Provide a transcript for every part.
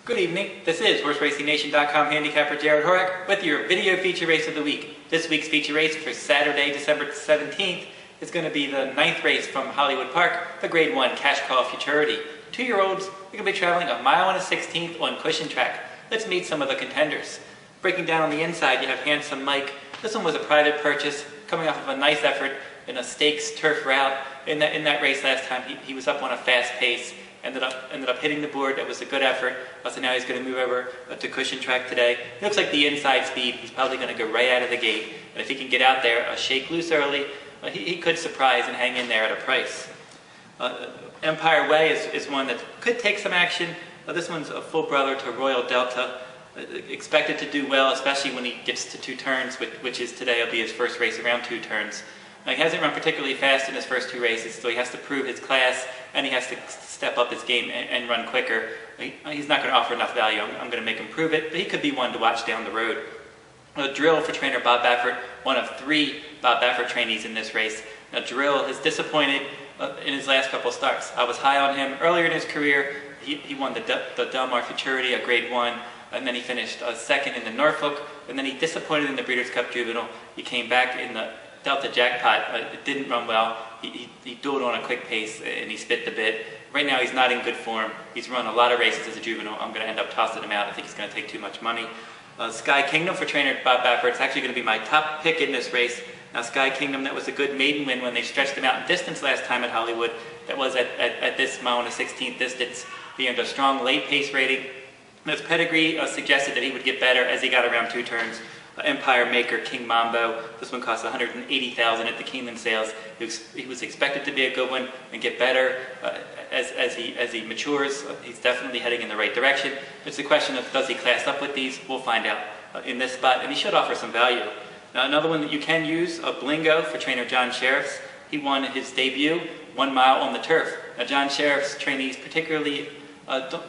Good evening, this is HorseRacingNation.com handicapper Jared Horak with your video feature race of the week. This week's feature race for Saturday, December 17th is going to be the 9th race from Hollywood Park, the Grade 1 CashCall Futurity. 2-year-olds are going to be traveling a mile and a 16th on cushion track. Let's meet some of the contenders. Breaking down on the inside, you have Handsome Mike. This one was a private purchase, coming off of a nice effort in a stakes turf route. In that race last time, he was up on a fast pace. Ended up hitting the board. That was a good effort. So now he's going to move over to cushion track today. It looks like the inside speed, he's probably going to go right out of the gate. And if he can get out there, shake loose early, he could surprise and hang in there at a price. Empire Way is one that could take some action. This one's a full brother to Royal Delta. Expected to do well, especially when he gets to 2 turns, which is today. Will be his first race around 2 turns. He hasn't run particularly fast in his first 2 races, so he has to prove his class, and he has to step up his game and run quicker. He's not going to offer enough value. I'm going to make him prove it, but he could be one to watch down the road. Drill for trainer Bob Baffert, one of 3 Bob Baffert trainees in this race. Now, Drill has disappointed in his last couple starts. I was high on him earlier in his career. He won the Del Mar Futurity, a Grade 1, and then he finished 2nd in the Norfolk, and then he disappointed in the Breeders' Cup Juvenile. He came back in the Delta Jackpot. It didn't run well. He dueled on a quick pace and he spit the bit. Right now he's not in good form. He's run a lot of races as a juvenile. I'm going to end up tossing him out. I think he's going to take too much money. Sky Kingdom for trainer Bob Baffert. It's actually going to be my top pick in this race. Now Sky Kingdom, that was a good maiden win when they stretched him out in distance last time at Hollywood. That was at this mile and a 16th distance. He earned a strong late pace rating. His pedigree suggested that he would get better as he got around 2 turns. Empire Maker King Mambo. This one cost $180,000 at the Keeneland sales. He was expected to be a good one and get better as he matures. He's definitely heading in the right direction. It's a question of does he class up with these? We'll find out in this spot, and he should offer some value. Now, another one that you can use, Blingo for trainer John Sheriffs. He won his debut 1 mile on the turf. Now, John Sheriff's trainees particularly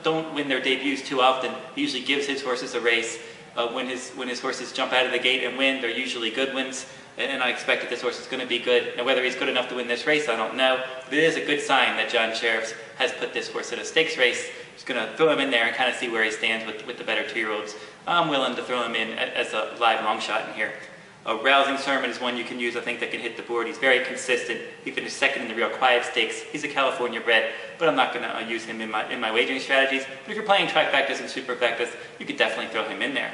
don't win their debuts too often. He usually gives his horses a race. When his horses jump out of the gate and win, they're usually good wins, and I expect that this horse is going to be good. Now, whether he's good enough to win this race, I don't know, but it is a good sign that John Sheriffs has put this horse in a stakes race. Just going to throw him in there and kind of see where he stands with the better 2-year-olds. I'm willing to throw him in as a live long shot in here. Rousing Sermon is one you can use, I think, that can hit the board. He's very consistent. He finished 2nd in the Real Quiet Stakes. He's a California bred, but I'm not going to use him in my wagering strategies. But if you're playing trifectas and superfectas, you could definitely throw him in there.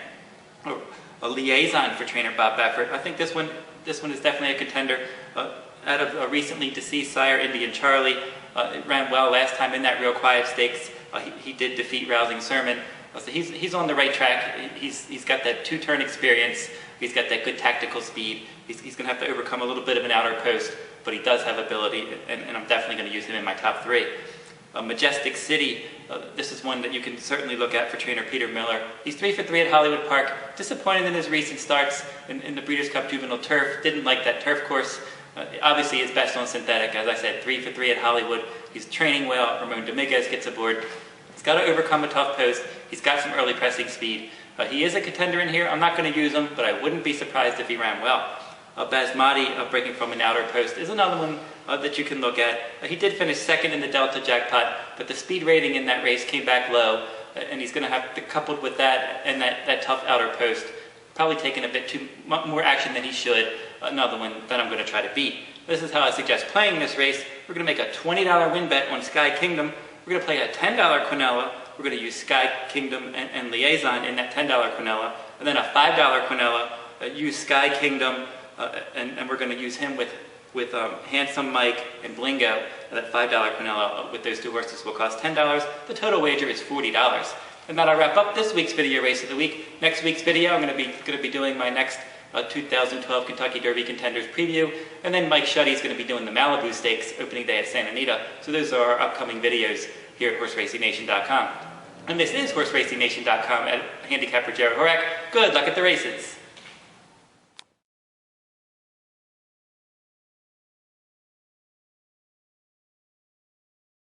A Liaison for trainer Bob Baffert. I think this one is definitely a contender. Out of a recently deceased sire, Indian Charlie, it ran well last time in that Real Quiet Stakes. He did defeat Rousing Sermon. So he's on the right track. He's got that 2-turn experience. He's got that good tactical speed. He's going to have to overcome a little bit of an outer post, but he does have ability, and I'm definitely going to use him in my top 3. Majestic City, this is one that you can certainly look at for trainer Peter Miller. He's 3 for 3 at Hollywood Park. Disappointed in his recent starts in the Breeders' Cup Juvenile Turf. Didn't like that turf course. Obviously, he's best on synthetic. As I said, 3 for 3 at Hollywood. He's training well. Ramon Dominguez gets aboard. He's got to overcome a tough post. He's got some early pressing speed. He is a contender in here. I'm not going to use him, but I wouldn't be surprised if he ran well. Basmati, breaking from an outer post, is another one that you can look at. He did finish 2nd in the Delta Jackpot, but the speed rating in that race came back low, and he's going to have to, coupled with that and that tough outer post, probably taking a bit more action than he should. Another one that I'm going to try to beat. This is how I suggest playing this race. We're going to make a $20 win bet on Sky Kingdom. We're going to play a $10 Quinella. We're going to use Sky Kingdom and Liaison in that $10 Quinella, and then a $5 Quinella. Use Sky Kingdom, and we're going to use him with Handsome Mike and Blingo. That $5 Quinella with those 2 horses will cost $10. The total wager is $40. And that'll wrap up this week's video race of the week. Next week's video, I'm going to be doing my next 2012 Kentucky Derby Contenders preview, and then Mike Shuddy's going to be doing the Malibu Stakes opening day at Santa Anita. So those are our upcoming videos here at HorseRacingNation.com. And this is HorseRacingNation.com at handicapper Jared Horak. Good luck at the races.